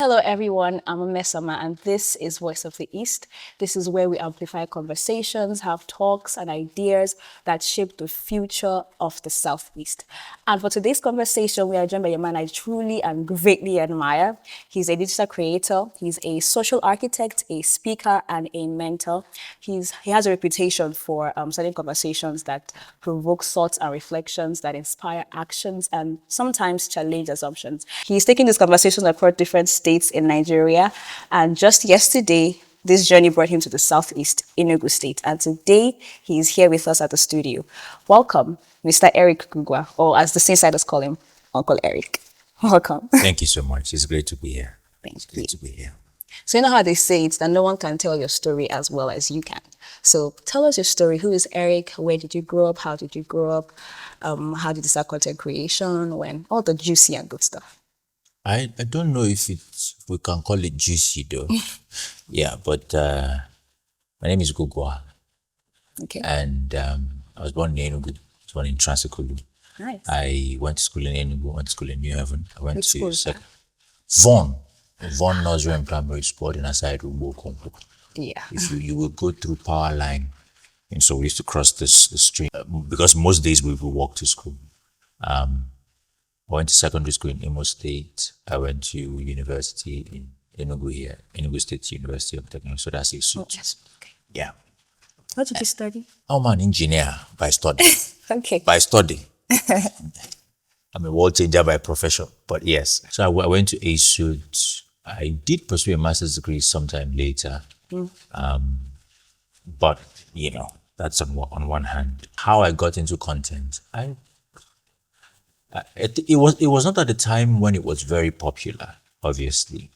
Hello, everyone. I'm Amesama, and this is Voice of the East. This is where we amplify conversations, have talks, and ideas that shape the future of the Southeast. And for today's conversation, we are joined by a man I truly and greatly admire. He's a digital creator, he's a social architect, a speaker, and a mentor. He has a reputation for starting conversations that provoke thoughts and reflections, that inspire actions, and sometimes challenge assumptions. He's taking these conversations across different states in Nigeria. And just yesterday, this journey brought him to the southeast, Enugu State. And today, he's here with us at the studio. Welcome, Mr. Eric Gugua, or as the Insiders call him, Uncle Eric. Welcome. Thank you so much. It's great to be here. Thank you. Great to be here. So you know how they say it's that no one can tell your story as well as you can. So tell us your story. Who is Eric? Where did you grow up? How did you grow up? How did you start content creation? When? All the juicy and good stuff. I don't know if we can call it juicy though. Yeah, but my name is Gugua, Okay. and I was born in Enugu. I was born in Transikulu. Nice. I went to school in Enugu, went to school in New Haven. I went Which school to is that? Vaughan Nursery and Primary School in aside Ugbo. Yeah. If you will go through power line, and so we used to cross the street because most days we would walk to school. I went to secondary school in Imo State. I went to university in Enugu here, Enugu State University of Technology. So that's a suit. Yes. Okay. Yeah. What did you study? I'm an engineer by study. Okay. By study. I'm a world changer by profession. But yes. So I went to a suit. I did pursue a master's degree sometime later. But, that's on one hand. How I got into content. It was not at the time when it was very popular, obviously.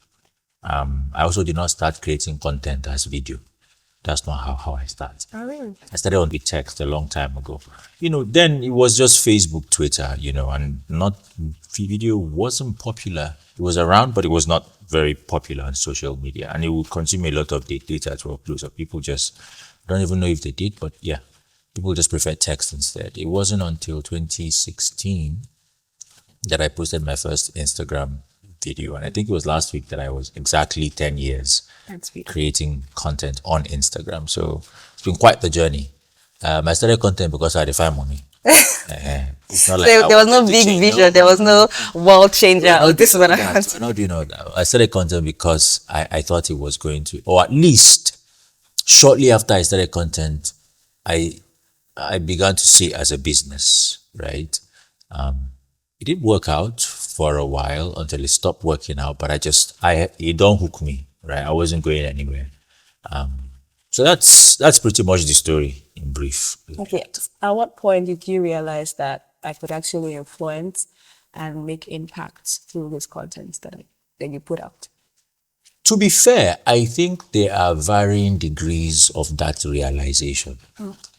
I also did not start creating content as video. That's not how I started. Oh, really? I started on with text a long time ago. Then it was just Facebook, Twitter, and not video wasn't popular. It was around, but it was not very popular on social media. And it would consume a lot of data to upload. So people just don't even know if they did, but yeah, people just prefer text instead. It wasn't until 2016 that I posted my first Instagram video. And I think it was last week that I was exactly 10 years That's beautiful. creating content on Instagram. So it's been quite the journey. I started content because I had to find money. It's not like There was no big vision. There was no world changer. Oh, this is what I want. We're not doing all that. I started content because I thought it was going to, or at least shortly after I started content, I began to see it as a business, right? It did work out for a while until it stopped working out, but it don't hook me, right? I wasn't going anywhere. So that's pretty much the story in brief. Okay. At what point did you realize that I could actually influence and make impact through this content that you put out? To be fair, I think there are varying degrees of that realization.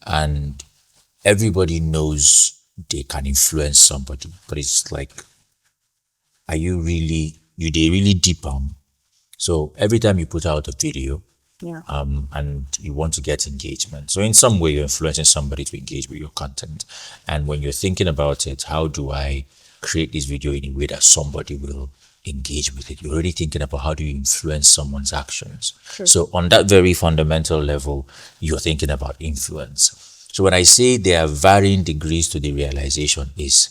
And everybody knows they can influence somebody, but it's like, are you really deep? So every time you put out a video, Yeah. and you want to get engagement. So in some way, you're influencing somebody to engage with your content. And when you're thinking about it, how do I create this video in a way that somebody will engage with it? You're already thinking about how do you influence someone's actions. Sure. So on that very fundamental level, you're thinking about influence. So when I say there are varying degrees to the realization is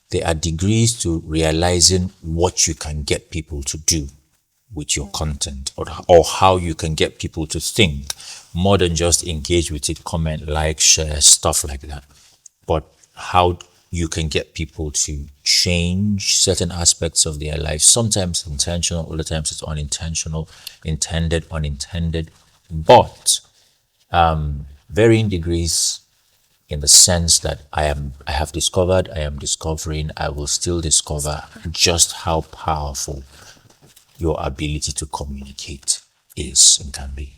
there are degrees to realizing what you can get people to do with your content or how you can get people to think more than just engage with it, comment, like, share, stuff like that. But how you can get people to change certain aspects of their life. Sometimes intentional, other times it's unintentional, intended, unintended. But varying degrees in the sense that I have discovered, I am discovering, I will still discover just how powerful your ability to communicate is and can be.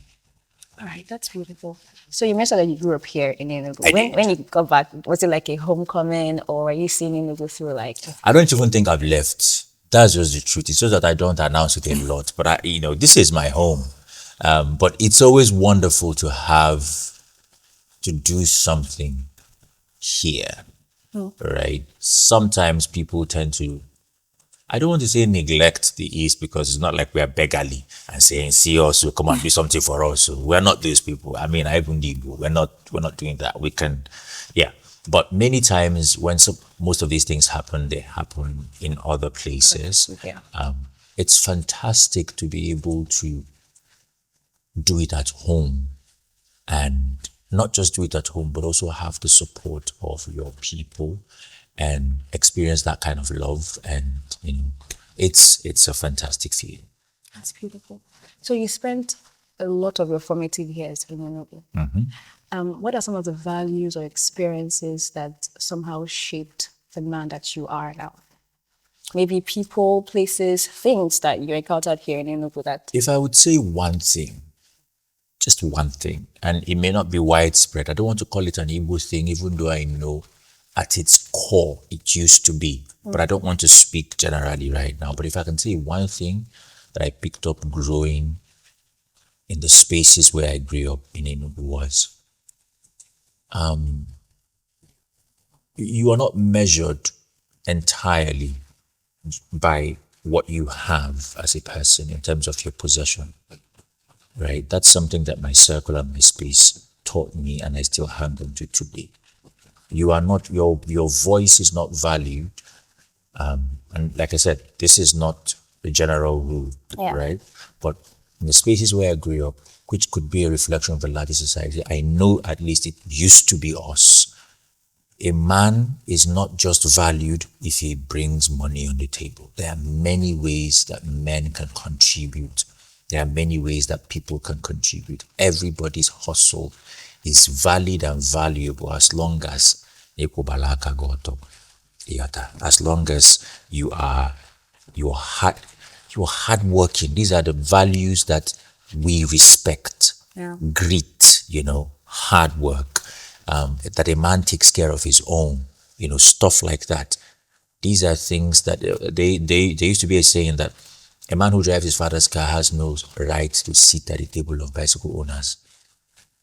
All right, that's beautiful. So you mentioned that you grew up here in Enugu. I did. When you got back, was it like a homecoming, or were you seeing Enugu through like? I don't even think I've left. That's just the truth. It's just that I don't announce it a lot. But this is my home. But it's always wonderful to do something here, right? Sometimes people tend to I don't want to say neglect the East because it's not like we are beggarly and saying, see us, so come and do something for us. So we're not those people. I mean, I even need we're not doing that. We can, yeah. But many times when most of these things happen, they happen in other places. Yeah. It's fantastic to be able to do it at home, and not just do it at home, but also have the support of your people and experience that kind of love. And it's a fantastic feeling. That's beautiful. So you spent a lot of your formative years in Enugu. What are some of the values or experiences that somehow shaped the man that you are now? Maybe people, places, things that you encountered here in Enugu that... If I would say one thing, just one thing, and it may not be widespread, I don't want to call it an Igbo thing, even though I know at its core it used to be. But I don't want to speak generally right now. But if I can say one thing that I picked up growing in the spaces where I grew up in Enugu was, you are not measured entirely by what you have as a person in terms of your possession, right? That's something that my circle and my space taught me, and I still hang on to today. You are not, your voice is not valued. And like I said, this is not the general rule, right? But in the spaces where I grew up, which could be a reflection of the larger society, I know at least it used to be us. A man is not just valued if he brings money on the table. There are many ways that men can contribute. There are many ways that people can contribute. Everybody's hustle is valid and valuable as long as as long as you're hardworking. These are the values that we respect. Grit, hard work, that a man takes care of his own, stuff like that. These are things that there used to be a saying that a man who drives his father's car has no right to sit at the table of bicycle owners.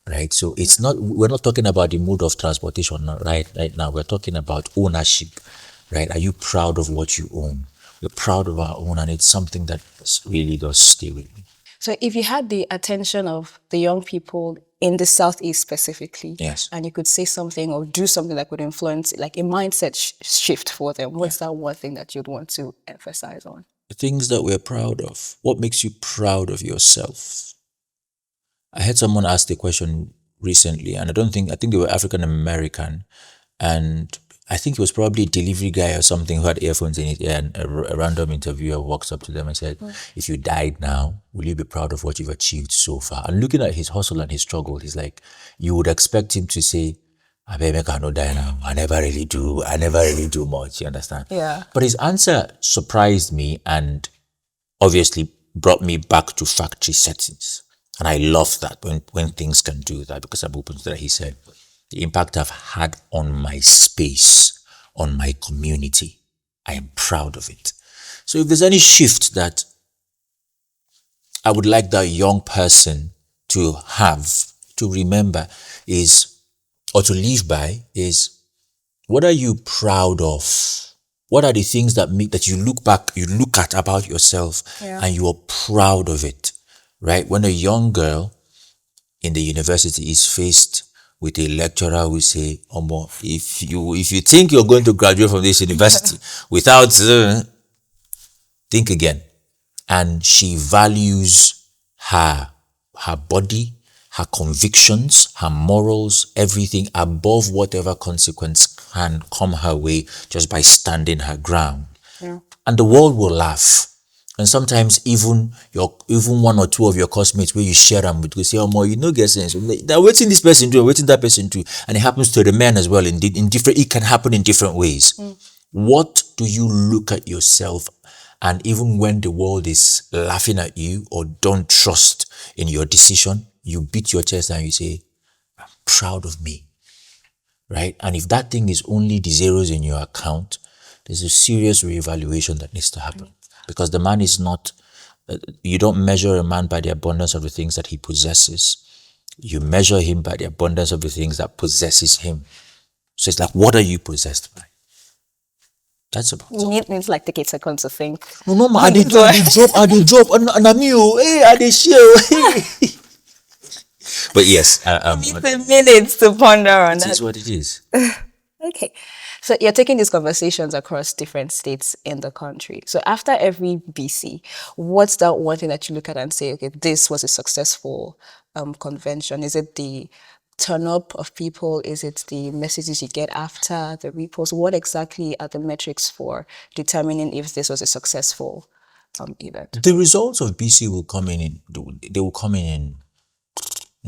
Right? So we're not talking about the mode of transportation right now. We're talking about ownership, right? Are you proud of what you own? We're proud of our own, and it's something that really does stay with me. So if you had the attention of the young people in the Southeast specifically, yes, and you could say something or do something that could influence like a mindset shift for them, what's that one thing that you'd want to emphasize on? The things that we're proud of. What makes you proud of yourself? I had someone ask the question recently, and I think they were African American, and I think it was probably a delivery guy or something who had earphones in it, and a random interviewer walks up to them and said, if you died now, will you be proud of what you've achieved so far? And looking at his hustle and his struggle, he's like, you would expect him to say, I cannot die now. I never really do much, you understand? Yeah. But his answer surprised me and obviously brought me back to factory settings. And I love that when things can do that, because I'm open to that. He said, the impact I've had on my space, on my community, I am proud of it. So if there's any shift that I would like that young person to have, to remember is, or to live by is, what are you proud of? What are the things that you look at about yourself and you are proud of it? Right? When a young girl in the university is faced with a lecturer who say, Omo, if you think you're going to graduate from this university without, think again. And she values her body, her convictions, her morals, everything above whatever consequence can come her way just by standing her ground. And the world will laugh. And sometimes even one or two of your classmates where you share them with, will say, oh, more, get sense. They're waiting this person do, waiting that person do. And it happens to the men as well. It can happen in different ways. What do you look at yourself? And even when the world is laughing at you or don't trust in your decision, you beat your chest and you say, I'm proud of me. Right? And if that thing is only the zeros in your account, there's a serious reevaluation that needs to happen. Because the man is not, you don't measure a man by the abundance of the things that he possesses. You measure him by the abundance of the things that possesses him. So it's like, what are you possessed by? That's about it. Needs like take a second to think. No, no, man, I dey drop, and I'm you, hey, I dey share, hey. But yes, Needs a minute to ponder on it that. is what it is. Okay. So you're taking these conversations across different states in the country. So after every BC, what's that one thing that you look at and say, okay, this was a successful convention? Is it the turn up of people? Is it the messages you get after the repost? What exactly are the metrics for determining if this was a successful event? The results of BC will come they will come in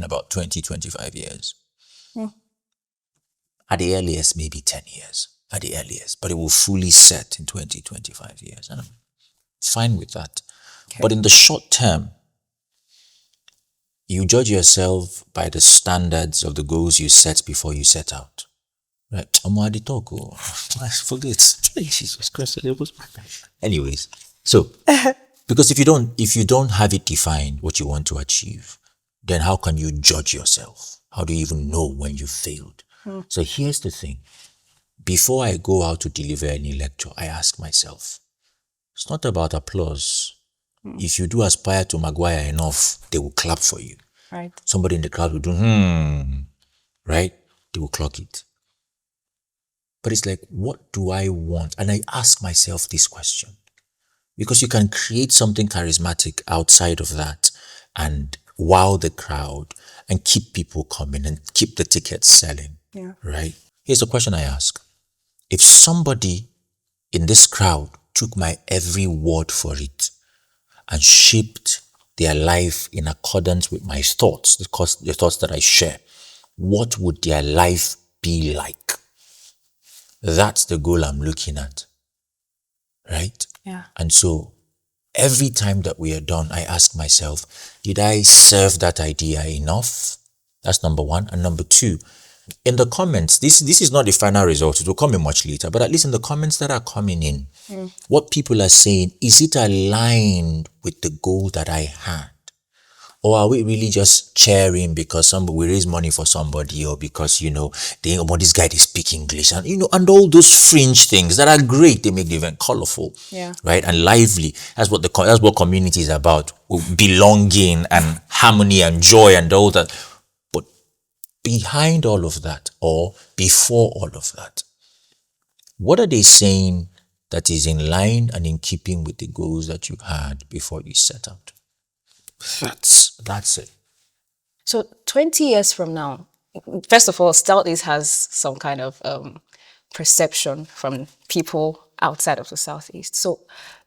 about 20, 25 years. At the earliest, maybe 10 years. At the earliest. But it will fully set in 20, 25 years. And I'm fine with that. Okay. But in the short term, you judge yourself by the standards of the goals you set before you set out. Right? I forget. Jesus Christ. Anyways, so because if you don't have it defined what you want to achieve, then how can you judge yourself? How do you even know when you failed? So here's the thing. Before I go out to deliver any lecture, I ask myself, it's not about applause. If you do aspire to Maguire enough, they will clap for you. Right. Somebody in the crowd will do, right? They will clock it. But it's like, what do I want? And I ask myself this question. Because you can create something charismatic outside of that and wow the crowd and keep people coming and keep the tickets selling. Yeah. Right? Here's the question I ask. If somebody in this crowd took my every word for it and shaped their life in accordance with my thoughts, the thoughts that I share, what would their life be like? That's the goal I'm looking at. Right? Yeah. And so every time that we are done, I ask myself, did I serve that idea enough? That's number one. And number two, in the comments, this is not the final result. It will come in much later. But at least in the comments that are coming in, what people are saying, is it aligned with the goal that I had? Or are we really just cheering because we raise money for somebody, or because, this guy, they speak English, and, and all those fringe things that are great. They make the event colorful, Yeah. right? And lively. That's what community is about. Belonging and harmony and joy and all that. But behind all of that, or before all of that, what are they saying that is in line and in keeping with the goals that you had before you set out? That's it. So 20 years from now, first of all, Southeast has some kind of perception from people outside of the Southeast. So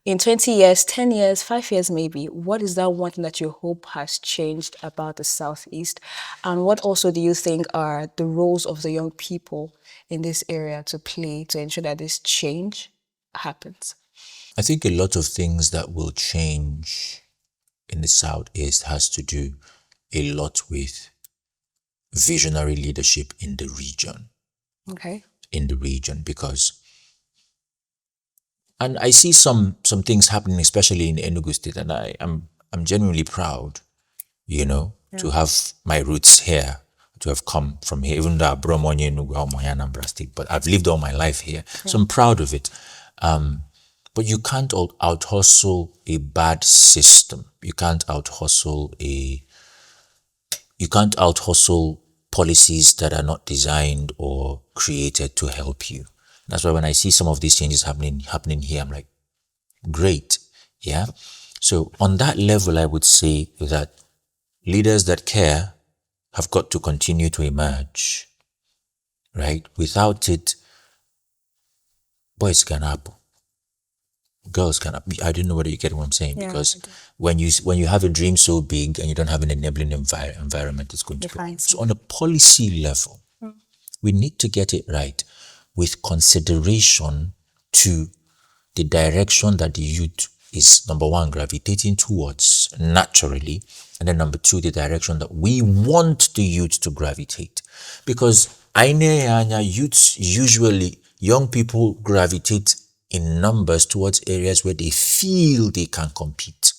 in 20 years, 10 years, 5 years maybe, what is that one thing that you hope has changed about the Southeast? And what also do you think are the roles of the young people in this area to play to ensure that this change happens? I think a lot of things that will change in the Southeast has to do a lot with visionary leadership in the region. Okay. In the region, because, and I see some things happening, especially in Enugu State, and I'm genuinely proud, to have my roots here, to have come from here, even though I'm from Enugu, Anambra State, but I've lived all my life here, so I'm proud of it. But you can't out-hustle a bad system. You can't out-hustle policies that are not designed or created to help you. That's why when I see some of these changes happening here, I'm like, great. Yeah. So on that level, I would say that leaders that care have got to continue to emerge. Right? Without it, boys can happen. Girls can. I don't know whether you get what I'm saying, because when you have a dream so big and you don't have an enabling environment, it's going to be. So on a policy level, we need to get it right with consideration to the direction that the youth is, number one, gravitating towards naturally, and then number two, the direction that we want the youth to gravitate. Because youths usually, young people gravitate in numbers towards areas where they feel they can compete,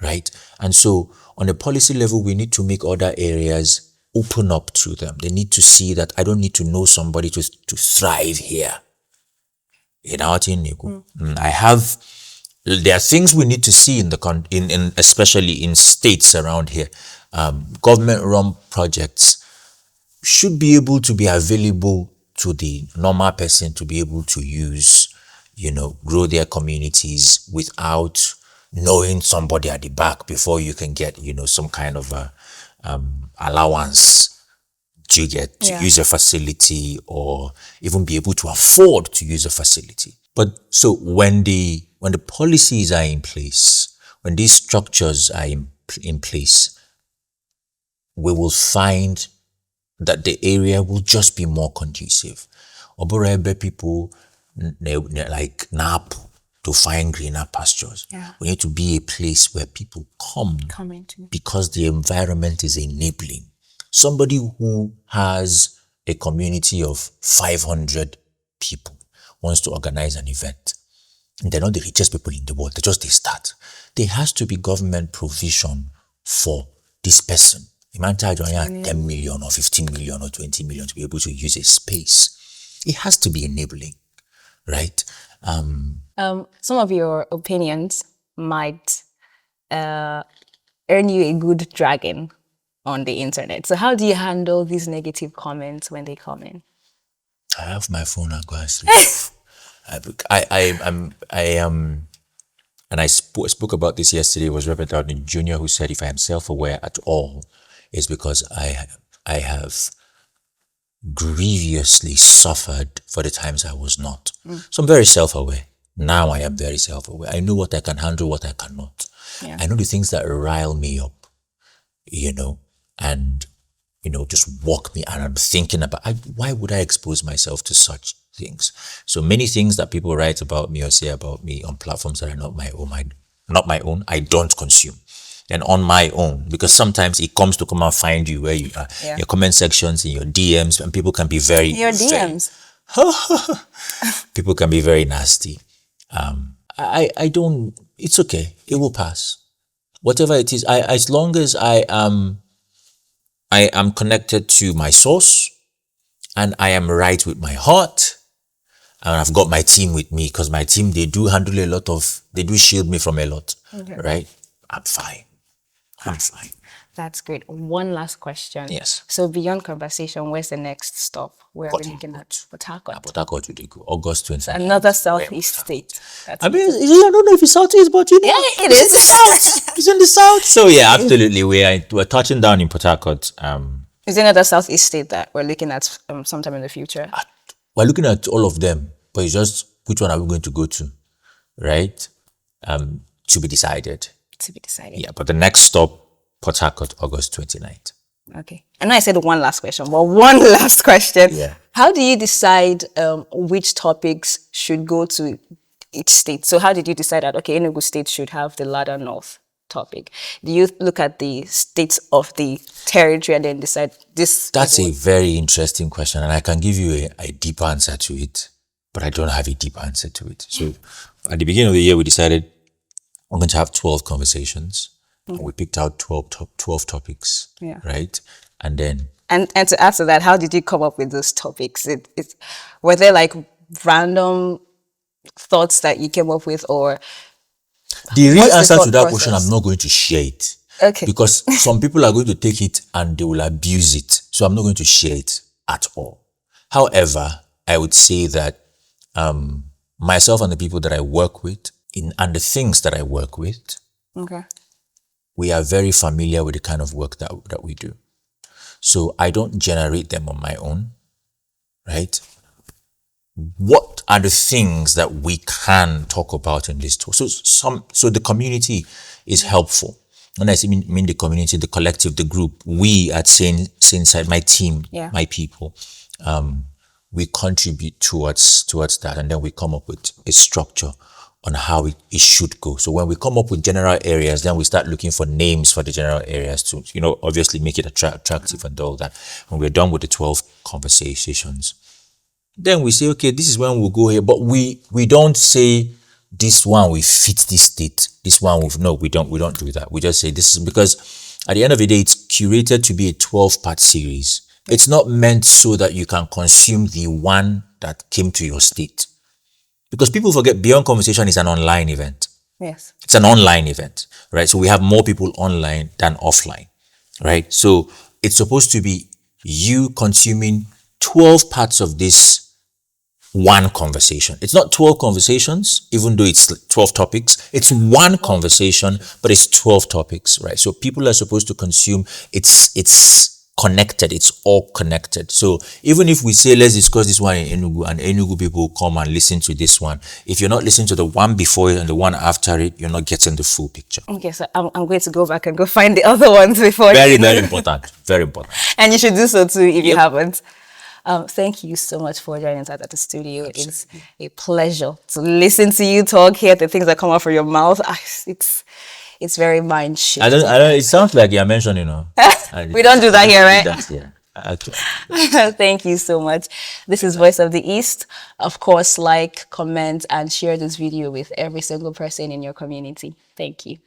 right? And so on a policy level, we need to make other areas open up to them. They need to see that I don't need to know somebody to thrive here. in our Enugu. There are things we need to see in in especially in states around here. Government-run projects should be able to be available to the normal person to be able to use, grow their communities without knowing somebody at the back before you can get, some kind of a allowance to get to use a facility or even be able to afford to use a facility. But so when the policies are in place, when these structures are in place, we will find that the area will just be more conducive. Oborebe people like nap to find greener pastures. Yeah. We need to be a place where people come into. because the environment is enabling. Somebody who has a community of 500 people wants to organize an event. And they're not the richest people in the world. They start. There has to be government provision for this person. You might charge 10 million or 15 million or 20 million to be able to use a space. It has to be enabling, right? Some of your opinions might earn you a good dragging on the internet. So how do you handle these negative comments when they come in? I have my phone and go and sleep. And I spoke about this yesterday. It was Reverend Downey Jr. who said, if I am self-aware at all, it's because I have grievously suffered for the times I was not. So I'm very self-aware. Now I am very self-aware. I know what I can handle, what I cannot. Yeah. I know the things that rile me up, and, just walk me. And I'm thinking about, why would I expose myself to such things? So many things that people write about me or say about me on platforms that are not my own, I don't consume. And on my own, because sometimes it comes to come and find you where you are. Yeah. Your comment sections, in your DMs, and people can be very... Your DMs? People can be very nasty. I don't... It's okay. It will pass. Whatever it is, as long as I am connected to my source and I am right with my heart, and I've got my team with me, because my team, they do shield me from a lot, right? I'm fine. That's great. One last question. Yes. So beyond conversation, where's the next stop? Where are we looking at? Port Harcourt. Port Harcourt, we go. August 20th. Another southeast state. I don't know if it's southeast, but yeah, it is. It's in the south. So yeah, absolutely. We're touching down in Port Harcourt. Is there another southeast state that we're looking at sometime in the future? We're looking at all of them, but it's just which one are we going to go to, right? To be decided. To be decided. Yeah, but the next stop, Port Harcourt, August 29th. Okay. I know I said one last question, but one last question. Yeah. How do you decide which topics should go to each state? So how did you decide that, okay, Enugu State should have the Ladder North topic? Do you look at the states of the territory and then decide this? That's a very interesting question, and I can give you a deep answer to it, but I don't have a deep answer to it. So at the beginning of the year, we decided we're going to have 12 conversations. And we picked out 12 topics, right? And then... And to add to that, how did you come up with those topics? Were there like random thoughts that you came up with, or... The real answer to that question, I'm not going to share it. Okay. Because some people are going to take it and they will abuse it. So I'm not going to share it at all. However, I would say that myself and the people that I work with, and the things that I work with, we are very familiar with the kind of work that we do. So I don't generate them on my own, right? What are the things that we can talk about in this talk? So the community is helpful. When I mean the community, the collective, the group, we at Sainside, my team, my people, we contribute towards that, and then we come up with a structure on how it should go. So when we come up with general areas, then we start looking for names for the general areas to, obviously make it attractive and all that. When we're done with the 12 conversations, then we say, okay, this is when we'll go here. But we don't say this one we fit this state. This one we don't do that. We just say this is because at the end of the day, it's curated to be a 12-part series. It's not meant so that you can consume the one that came to your state. Because people forget Beyond Conversation is an online event. Yes. It's an online event, right? So we have more people online than offline, right? So it's supposed to be you consuming 12 parts of this one conversation. It's not 12 conversations, even though it's 12 topics. It's one conversation, but it's 12 topics, right? So people are supposed to consume, it's connected, it's all connected. So even if we say, let's discuss this one in Enugu, and Enugu people come and listen to this one, if you're not listening to the one before it and the one after it, you're not getting the full picture. Okay, so I'm going to go back and go find the other ones before. Very, very important. Very important. And you should do so too if you haven't. Thank you so much for joining us at the studio. Absolutely. It's a pleasure to listen to you talk, hear the things that come out from your mouth. It's very mind shifting. I don't, it sounds like you're mentioning, We don't do that here, right? That's, yeah. Okay. Thank you so much. This is Voice of the East. Of course, like, comment, and share this video with every single person in your community. Thank you.